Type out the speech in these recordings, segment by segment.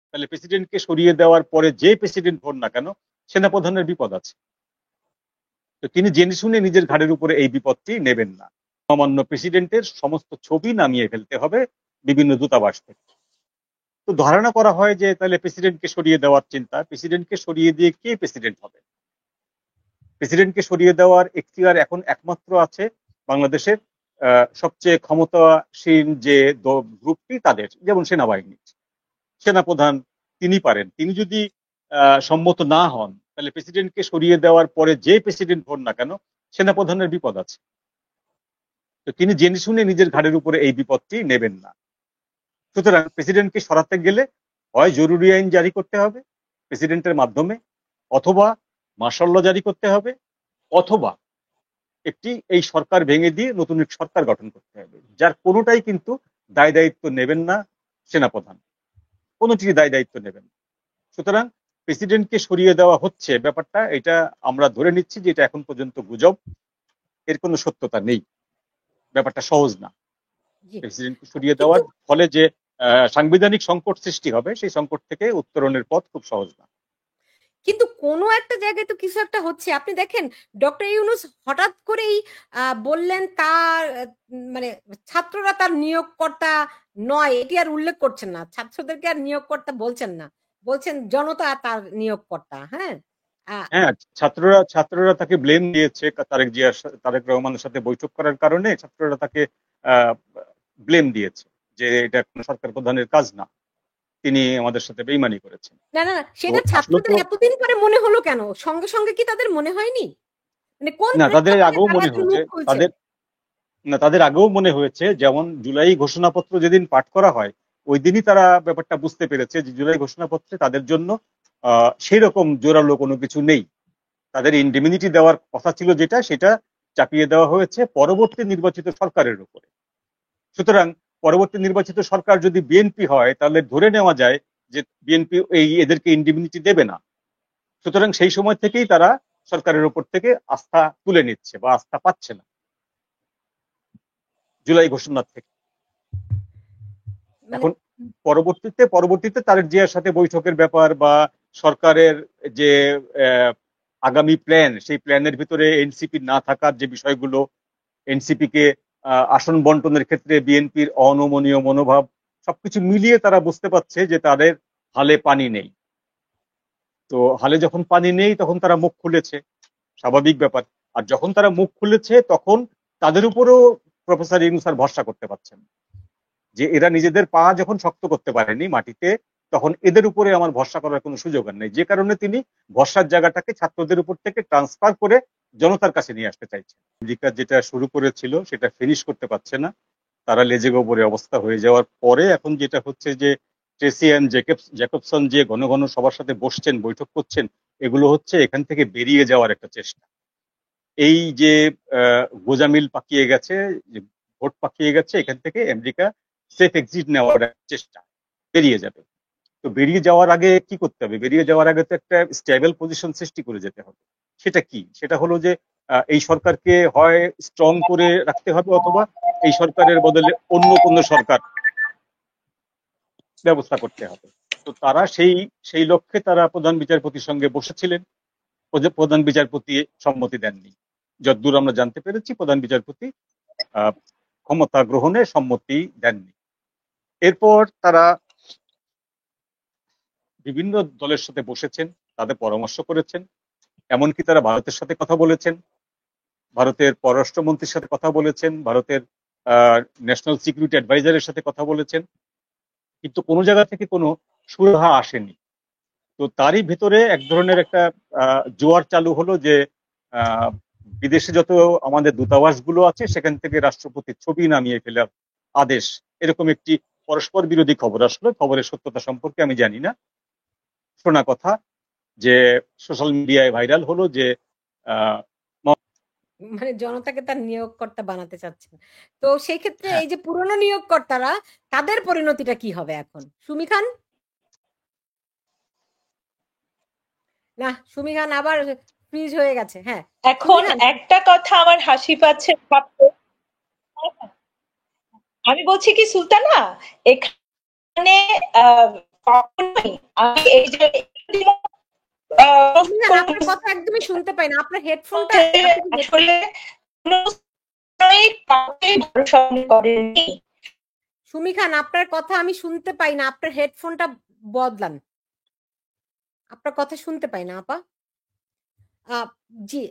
তাহলে প্রেসিডেন্টকে সরিয়ে দেওয়ার পরে যে প্রেসিডেন্ট হন না কেন সেনাপ্রধানের বিপদ আছে। তো তিনি জেনে শুনে নিজের ঘাড়ের উপরে এই বিপদটি নেবেন না। সামান্য প্রেসিডেন্টের সমস্ত ছবি নামিয়ে ফেলতে হবে বিভিন্ন দূতাবাস থেকে। তো ধারণা করা হয় যে তাহলে প্রেসিডেন্টকে সরিয়ে দেওয়ার চিন্তা, প্রেসিডেন্টকে সরিয়ে দিয়ে কে প্রেসিডেন্ট হবে? প্রেসিডেন্টকে সরিয়ে দেওয়ার এখতিয়ার এখন একমাত্র আছে বাংলাদেশের সবচেয়ে ক্ষমতাসীন যে গ্রুপটি তাদের, যেমন সেনাবাহিনী। সেনাপ্রধান তিনি পারেন। তিনি যদি সম্মত না হন তাহলে প্রেসিডেন্টকে সরিয়ে দেওয়ার পরে যে প্রেসিডেন্ট হন না কেন সেনাপ্রধানের বিপদ আছে। তো তিনি জেনে শুনে নিজের ঘাড়ের উপরে এই বিপদটি নেবেন না। সুতরাং প্রেসিডেন্টকে সরাতে গেলে হয় জরুরি আইন জারি করতে হবে প্রেসিডেন্টের মাধ্যমে, অথবা মার্শাল ল জারি করতে হবে, অথবা এই সরকার ভেঙে দিয়ে নতুন এক সরকার গঠন করতে হবে, যার কোনোটাই কিন্তু দায় দায়িত্ব নেবেন না সেনাপ্রধান, কোনোটির দায় দায়িত্ব নেবেন। সুতরাং প্রেসিডেন্টকে সরিয়ে দেওয়া হচ্ছে ব্যাপারটা, এটা আমরা ধরে নিচ্ছি যে এটা এখন পর্যন্ত গুজব, এর কোনো সত্যতা নেই, ব্যাপারটা সহজ না। প্রেসিডেন্টকে সরিয়ে দেওয়ার ফলে যে সাংবিধানিক সংকট সৃষ্টি হবে সেই সংকট থেকে উত্তরণের পথ খুব সহজ না। কিন্তু কোনো একটা জায়গায় তো কিছু একটা হচ্ছে। আপনি দেখেন ডক্টর ইউনূস হঠাৎ করেই বললেন তার মানে ছাত্ররা তার নিয়োগকর্তা নয়, এটি আর উল্লেখ করছেন না, ছাত্রদেরকে আর নিয়োগকর্তা বলছেন না, বলছেন জনতা তার নিয়োগকর্তা। হ্যাঁ হ্যাঁ, ছাত্ররা তাকে ব্লেম দিয়েছে তারেক রহমানের সাথে বৈঠক করার কারণে ছাত্ররা তাকে ব্লেম দিয়েছে যে এটা কোনো সরকার প্রধানের কাজ না, তিনি আমাদের সাথে বেইমানি করেছেন। না না সেটা ছাত্রদের এতদিন পরে মনে হলো কেন? সঙ্গে সঙ্গে কি তাদের মনে হয়নি? মানে কোন না, তাদের আগেও মনে হয়েছে, তাদের আগেও মনে হয়েছে। যেমন জুলাই ঘোষণাপত্র যেদিন পাঠ করা হয় ওই দিনই তারা ব্যাপারটা বুঝতে পেরেছে যে জুলাই ঘোষণাপত্রে তাদের জন্য সেই রকম জোরালো কোনো কিছু নেই। তাদের ইন্ডেমিনিটি দেওয়ার কথা ছিল যেটা, সেটা চাপিয়ে দেওয়া হয়েছে পরবর্তী নির্বাচিত সরকারের উপরে। সুতরাং পরবর্তী নির্বাচিত সরকার যদি বিএনপি হয় তাহলে ধরে নেওয়া যায় যে বিএনপি এদেরকে ইন্ডেমিনিটি দেবে না। সুতরাং সেই সময় থেকেই তারা সরকারের উপর থেকে আস্থা তুলে নিচ্ছে বা আস্থা পাচ্ছে না জুলাই ঘোষণা থেকে। এখন পরবর্তীতে তারেক জিয়ার সাথে বৈঠকের ব্যাপার বা সরকারের যে আগামী প্ল্যান, সেই প্ল্যানের ভিতরে এনসিপি না থাকার যে বিষয়গুলো, এনসিপি কে আসন বন্টনের ক্ষেত্রে বিএনপির অনমনীয় মনোভাব, সবকিছু মিলিয়ে তারা বুঝতে পারছে যে তাদের হালে পানি নেই। তো হালে যখন পানি নেই তখন তারা মুখ খুলেছে, স্বাভাবিক ব্যাপার। আর যখন তারা মুখ খুলেছে তখন তাদের উপরেও প্রফেসর ইউনূস আর ভরসা করতে পারছেন যে এরা নিজেদের পা যখন শক্ত করতে পারেনি মাটিতে, তখন এদের উপরে আমার ভরসা করার কোনো সুযোগ আর নেই। যে কারণে তিনি ভরসার জায়গাটাকে ছাত্রদের উপর থেকে ট্রান্সফার করে জনতার কাছে নিয়ে আসতে চাইছেন। আমেরিকা যেটা শুরু করেছিল সেটা ফিনিশ করতে পারছে না, তারা লেজে গোবরে অবস্থা হয়ে যাওয়ার পরে এখন যেটা হচ্ছে যে ট্রেসি অ্যান্ড জ্যাকবসন যে ঘন ঘন সবার সাথে বসছেন, বৈঠক করছেন, এগুলো হচ্ছে এখান থেকে বেরিয়ে যাওয়ার একটা চেষ্টা। এই যে গোজামিল পাকিয়ে গেছে, ভোট পাকিয়ে গেছে, এখান থেকে আমেরিকা সেফ এক্সিট নেওয়ার চেষ্টা, বেরিয়ে যাবে। তো বেরিয়ে যাওয়ার আগে কি করতে হবে? বেরিয়ে যাওয়ার আগে তো একটা স্টেবল পজিশন সৃষ্টি করে যেতে হবে। সেটা কি? সেটা হলো যে এই সরকারকে হয় স্ট্রং করে রাখতে হবে অথবা এই সরকারের বদলে অন্য কোন সরকার ব্যবস্থা করতে হবে। তো তারা সেই লক্ষ্যে তারা প্রধান বিচারপতির সঙ্গে বসেছিলেন। প্রধান বিচারপতি সম্মতি দেননি। যতদূর আমরা জানতে পেরেছি প্রধান বিচারপতি ক্ষমতা গ্রহণে সম্মতি দেননি। এরপর তারা বিভিন্ন দলের সাথে বসেছেন, তাদের পরামর্শ করেছেন, এমনকি তারা ভারতের সাথে কথা বলেছেন, ভারতের পররাষ্ট্রমন্ত্রীর সাথে কথা বলেছেন, ভারতের ন্যাশনাল সিকিউরিটি অ্যাডভাইজারের সাথে কথা বলেছেন, কিন্তু কোনো জায়গা থেকে কোনো সুরাহা আসেনি। তো তারই ভেতরে এক ধরনের একটা জোয়ার চালু হলো যে বিদেশে যত আমাদের দূতাবাসগুলো আছে সেখান থেকে রাষ্ট্রপতির ছবি নামিয়ে ফেলার আদেশ, এরকম একটি পরস্পর বিরোধী খবর আসলো। খবরের সত্যতা সম্পর্কে আমি জানি না, শোনা কথা যে সোশ্যাল মিডিয়ায় ভাইরাল হলো যে মানে জনতাকে তার নিয়োগকর্তা বানাতে চাচ্ছেন। তো সেই ক্ষেত্রে এই যে পুরনো নিয়োগকর্তারা, তাদের পরিণতিটা কি হবে এখন? সুমি খান? না, সুমি খান আবার ফ্রিজ হয়ে গেছে। হ্যাঁ, এখন একটা কথা আমার হাসি পাচ্ছে ভাবতে, আমি বলছি কি সুলতানা, এখানে কখনোই আমি এই যে সুমি খান, আপনার কথা একদমই শুনতে পাই না, আপনার হেডফোনটা আসলে কাউকে ভরসা করেননি। সুমি খান, আপনার কথা আমি শুনতে পাই না, আপনার হেডফোনটা বদলান, আপনার কথা শুনতে পাই না আপা। জি,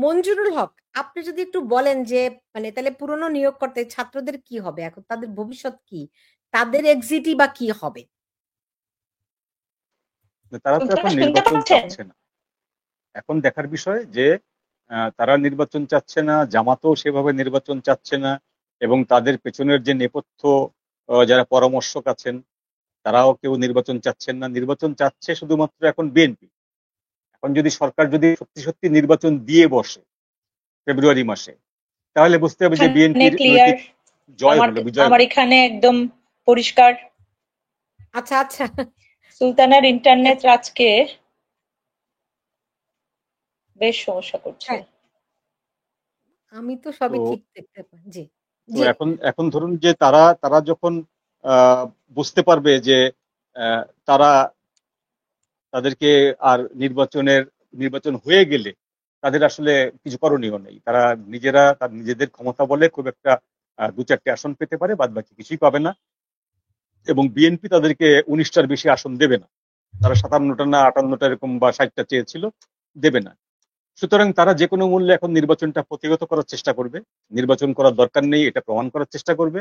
মঞ্জুরুল হক, আপনি যদি একটু বলেন যে মানে তাহলে পুরনো নিয়োগকর্তা ছাত্রদের কি হবে এখন, তাদের ভবিষ্যৎ কি, তাদের এক্সিটই বা কি হবে? তারা তো এখন শুনতে নির্বাচন পাচ্ছেন? চাচ্ছে না। এখন দেখার বিষয় যে তারা নির্বাচন চাচ্ছে না, জামাতও সেভাবে নির্বাচন চাচ্ছে না, এবং তাদের পেছনের যে নেপথ্য যারা পরামর্শক আছেন তারাও কেউ নির্বাচন চাচ্ছেন না। নির্বাচন চাচ্ছে শুধুমাত্র এখন বিএনপি। এখন যদি সরকার যদি সত্যি সত্যি নির্বাচন দিয়ে বসে ফেব্রুয়ারি মাসে, তাহলে বুঝতে হবে যে বিএনপির ক্লিয়ার, জয় হলো, বিজয় আমার হলো। এখানে একদম পরিষ্কার। আচ্ছা আচ্ছা, সুলতানার ইন্টারনেট আজকে বেশ সমস্যা করছে। হ্যাঁ, আমি তো সবই তো ঠিক দেখতে পাই। জি তো জি, এখন ধরুন যে তারা যখন বুঝতে পারবে যে তারা তাদেরকে আর নির্বাচন হয়ে গেলে তাদের আসলে কিছু করণীয় নেই, তারা নিজেদের ক্ষমতা বলে খুব একটা 2-4টে আসন পেতে পারে, বাদ বাকি কিছুই পাবে না। এবং বিএনপি তাদেরকে 19টার বেশি আসন দেবে না, তারা 57টা না 58টা এরকম বা 60টা চেয়েছিল, দেবে না। সুতরাং তারা যে কোনো মূল্যে এখন নির্বাচনটা প্রতিহত করার চেষ্টা করবে, নির্বাচন করার দরকার নেই এটা প্রমাণ করার চেষ্টা করবে।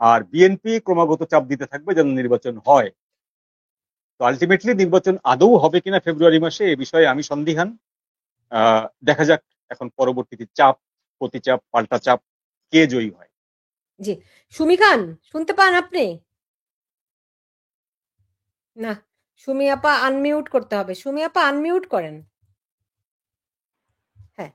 আর বিএনপি ক্রমাগত চাপ দিতে থাকবে যেন নির্বাচন হয়। তো আলটিমেটলি নির্বাচন আদৌ হবে কিনা ফেব্রুয়ারি মাসে এ বিষয়ে আমি সন্দিহান। দেখা যাক এখন পরবর্তীতে চাপ, প্রতিচাপ, পাল্টা চাপ, কে জয়ী হয়। জি। সুমি খান, শুনতে পান আপনি? না, সুমি আপা আনমিউট করতে হবে, সুমি আপা আনমিউট করেন। হ্যাঁ,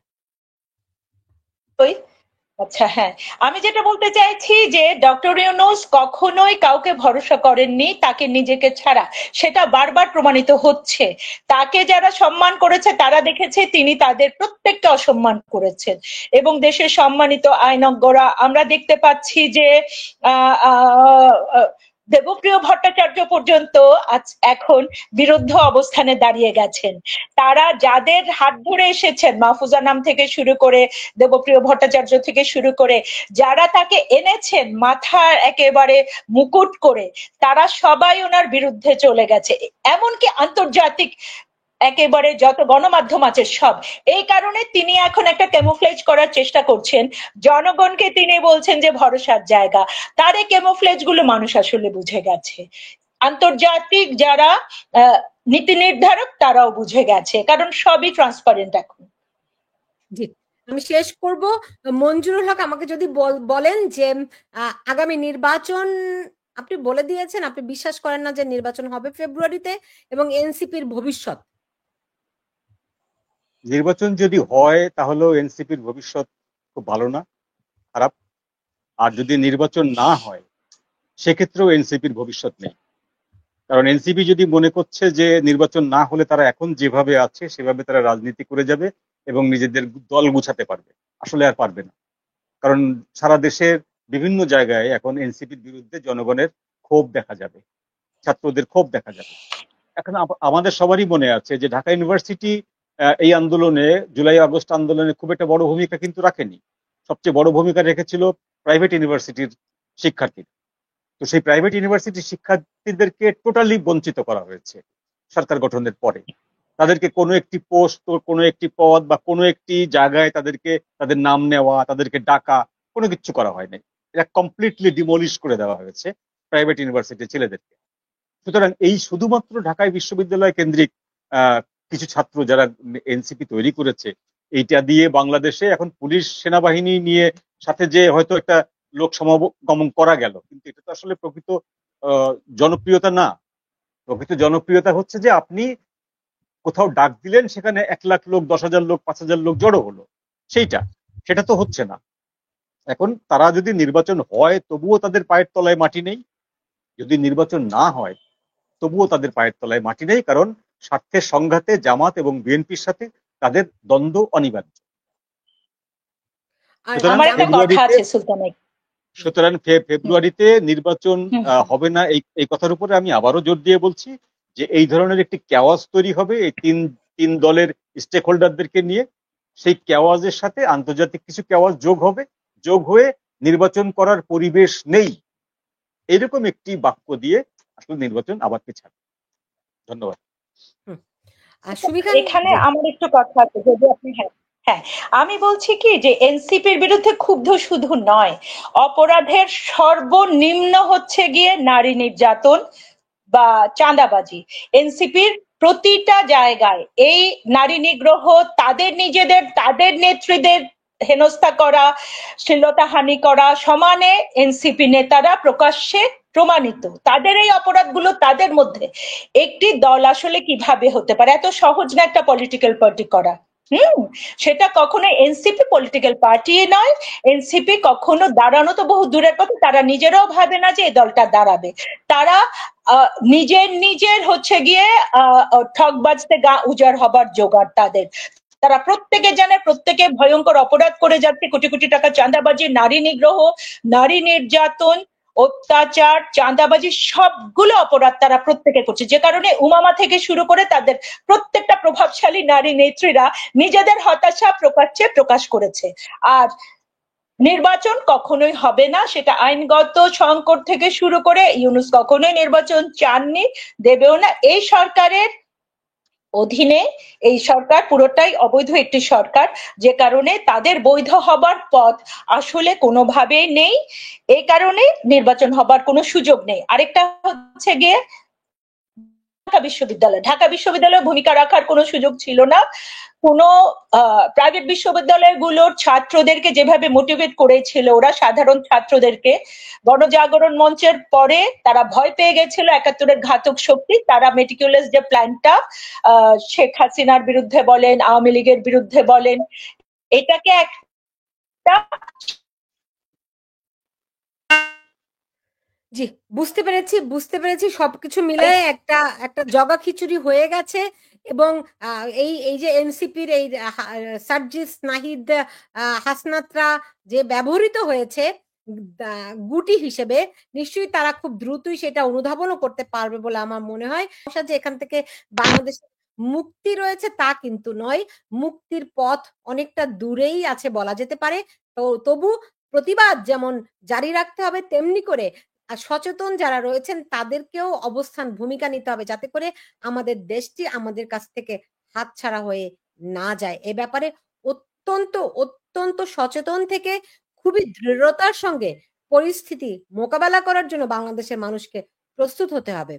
আচ্ছা, হ্যাঁ, আমি যেটা বলতে চাইছি যে ডক্টর ইউনূস কখনোই কাউকে ভরসা করেননি তাকে নিজেকে ছাড়া, সেটা বারবার প্রমাণিত হচ্ছে। তাকে যারা সম্মান করেছে তারা দেখেছে তিনি তাদের প্রত্যেককে অসম্মান করেছেন, এবং দেশের সম্মানিত আইনজ্ঞরা আমরা দেখতে পাচ্ছি যে আহ আহ দেবপ্রিয় ভট্টাচার্য পর্যন্ত আজ এখন বিরুদ্ধ অবস্থানে দাঁড়িয়ে গেছেন। তারা যাদের হাত ধরে এসেছেন, মাহফুজা নাম থেকে শুরু করে দেবপ্রিয় ভট্টাচার্য থেকে শুরু করে যারা তাকে এনেছেন মাথার একেবারে মুকুট করে, তারা সবাই ওনার বিরুদ্ধে চলে গেছে, এমনকি আন্তর্জাতিক একেবারে যত গণমাধ্যম আছে সব। এই কারণে তিনি এখন একটা ক্যামোফ্লেজ করার চেষ্টা করছেন, জনগণকে তিনি বলছেন যে ভরসার জায়গা। তার এই ক্যামোফ্লেজ গুলো মানুষ আসলে বুঝে গেছে, আন্তর্জাতিক যারা নীতি নির্ধারক তারাও বুঝে গেছে, কারণ সবই ট্রান্সপারেন্ট এখন। জি, আমি শেষ করব। মঞ্জুরুল হক, আমাকে যদি বলেন যে আগামী নির্বাচন, আপনি বলে দিয়েছেন আপনি বিশ্বাস করেন না যে নির্বাচন হবে ফেব্রুয়ারিতে, এবং এনসিপির ভবিষ্যৎ। নির্বাচন যদি হয় তাহলেও এনসিপির ভবিষ্যৎ খুব ভালো না, খারাপ। আর যদি নির্বাচন না হয় সেক্ষেত্রেও এনসিপির ভবিষ্যৎ নেই। কারণ এনসিপি যদি মনে করছে যে নির্বাচন না হলে তারা এখন যেভাবে আছে সেভাবে তারা রাজনীতি করে যাবে এবং নিজেদের দল গুছাতে পারবে, আসলে আর পারবে না। কারণ সারা দেশের বিভিন্ন জায়গায় এখন এনসিপির বিরুদ্ধে জনগণের ক্ষোভ দেখা যাবে, ছাত্রদের ক্ষোভ দেখা যাবে। এখন আমাদের সবারই মনে আছে যে ঢাকা ইউনিভার্সিটি এই আন্দোলনে, জুলাই আগস্ট আন্দোলনে খুব একটা বড় ভূমিকা কিন্তু রাখেনি। সবচেয়ে বড় ভূমিকা রেখেছিল প্রাইভেট ইউনিভার্সিটির শিক্ষার্থীরা। তো সেই প্রাইভেট ইউনিভার্সিটির শিক্ষার্থীদেরকে টোটালি বঞ্চিত করা হয়েছে সরকার গঠনের পরে। তাদেরকে কোনো একটি পোস্ট, কোনো একটি পদ বা কোনো একটি জায়গায় তাদেরকে তাদের নাম নেওয়া, তাদেরকে ডাকা, কোনো কিছু করা হয়নি। এটা কমপ্লিটলি ডিমলিশ করে দেওয়া হয়েছে প্রাইভেট ইউনিভার্সিটির ছেলেদেরকে। সুতরাং এই শুধুমাত্র ঢাকায় বিশ্ববিদ্যালয় কেন্দ্রিক কিছু ছাত্র যারা এনসিপি তৈরি করেছে, এইটা দিয়ে বাংলাদেশে এখন পুলিশ সেনাবাহিনী নিয়ে সাথে যে হয়তো একটা লোক সমাগম করা গেল, কিন্তু এটা তো আসলে প্রকৃত জনপ্রিয়তা না। প্রকৃত জনপ্রিয়তা হচ্ছে যে আপনি কোথাও ডাক দিলেন, সেখানে 1 লাখ লোক, 10,000 লোক, 5,000 লোক জড়ো হলো, সেটা তো হচ্ছে না। এখন তারা যদি নির্বাচন হয় তবুও তাদের পায়ের তলায় মাটি নেই, যদি নির্বাচন না হয় তবুও তাদের পায়ের তলায় মাটি নেই, কারণ স্বার্থের সংঘাতে জামাত এবং বিএনপির সাথে তাদের দ্বন্দ্ব অনিবার্য। আর আমার একটা কথা ফেব্রুয়ারিতে আছে সুলতান, সুতরাং ফেব্রুয়ারিতে নির্বাচন হবে না এই কথার উপরে আমি আবারও জোর দিয়ে বলছি যে এই ধরনের একটি কেওয়াজ তৈরি হবে এই তিন দলের স্টেক হোল্ডারদেরকে নিয়ে। সেই কেওয়াজের সাথে আন্তর্জাতিক কিছু কেওয়াজ যোগ হয়ে নির্বাচন করার পরিবেশ নেই, এরকম একটি বাক্য দিয়ে আসলে নির্বাচন আবার পিছাবে। ধন্যবাদ। এখানে আমার একটু কথা আছে, যদি আপনি হ্যাঁ আমি বলছি কি যে এনসিপির বিরুদ্ধে ক্ষুব্ধ শুধু নয়, অপরাধের সর্বনিম্ন হচ্ছে গিয়ে নারী নির্যাতন বা চাঁদাবাজি। এনসিপির প্রতিটা জায়গায় এই নারী নিগ্রহ, তাদের নেত্রীদের হেনস্থা করা, শ্লীলতাহানি করা সমানে এনসিপি নেতারা প্রকাশ্যে প্রমাণিত। তাদের এই অপরাধগুলো তাদের মধ্যে একটি দল আসলে কিভাবে হতে পারে, এত সহজ না একটা পলিটিক্যাল পার্টি করা। সেটা কখনো এনসিপি পলিটিক্যাল পার্টি নয়। এনসিপি কখনো দাঁড়ানো তো বহু দূরের কথা, তারা নিজেরাও ভাবে না যে এই দলটা দাঁড়াবে। তারা নিজের হচ্ছে গিয়ে ঠকবাজতে গা উজাড় হবার জোগাড় তাদের। তারা প্রত্যেকে জানে প্রত্যেকে ভয়ঙ্কর অপরাধ করে যাচ্ছে, কোটি কোটি টাকা চাঁদাবাজি, নারী নিগ্রহ, নারী নির্যাতন, অত্যাচার, চাঁদাবাজি, সবগুলো অপরাধ তারা প্রত্যেকে করছে। যে কারণে উমামা থেকে শুরু করে তাদের প্রত্যেকটা প্রভাবশালী নারী নেত্রীরা নিজেদের হতাশা প্রকাশ করেছে। আর নির্বাচন কখনোই হবে না, সেটা আইনগত সংকট থেকে শুরু করে ইউনূস কখনোই নির্বাচন চাননি, দেবেও না। এই সরকারের অধীনে এই সরকার পুরোটাই অবৈধ একটি সরকার, যে কারণে তাদের বৈধ হবার পথ আসলে কোনোভাবেই নেই। এই কারণে নির্বাচন হবার কোনো সুযোগ নেই। আরেকটা হচ্ছে গিয়ে ঢাকা বিশ্ববিদ্যালয়ে ভূমিকা রাখার কোনো সুযোগ ছিল না। কোনো প্রাইভেট বিশ্ববিদ্যালয়গুলোর ছাত্রদেরকে যেভাবে মোটিভেট করেছিল ওরা, সাধারণ ছাত্রদেরকে, গণজাগরণ মঞ্চের পরে তারা ভয় পেয়ে গেছিল ৭১-এর ঘাতক শক্তি। তারা মেটিকুলাস যে প্ল্যানটা শেখ হাসিনার বিরুদ্ধে বলেন, আওয়ামী লীগের বিরুদ্ধে বলেন, এটাকে একটা জি, বুঝতে পেরেছি সবকিছু মিলে একটা জগা খিচুড়ি হয়ে গেছে। এবং এই যে এনসিপির এই সার্জিস নাহিদ হাসনাতরা যে ব্যবহৃত হয়েছে গুটি হিসেবে, নিশ্চয়ই তারা খুব দ্রুতই সেটা অনুধাবনও করতে পারবে বলে আমার মনে হয়। যে এখান থেকে বাংলাদেশের মুক্তি রয়েছে তা কিন্তু নয়, মুক্তির পথ অনেকটা দূরেই আছে বলা যেতে পারে। তো তবু প্রতিবাদ যেমন জারি রাখতে হবে, তেমনি করে আর সচেতন যারা রয়েছেন তাদেরকেও অবস্থান ভূমিকা নিতে হবে, যাতে করে আমাদের দেশটি আমাদের কাছ থেকে হাতছাড়া হয়ে না যায়। এ ব্যাপারে অত্যন্ত সচেতন থেকে খুবই দৃঢ়তার সঙ্গে পরিস্থিতি মোকাবেলা করার জন্য বাংলাদেশের মানুষকে প্রস্তুত হতে হবে।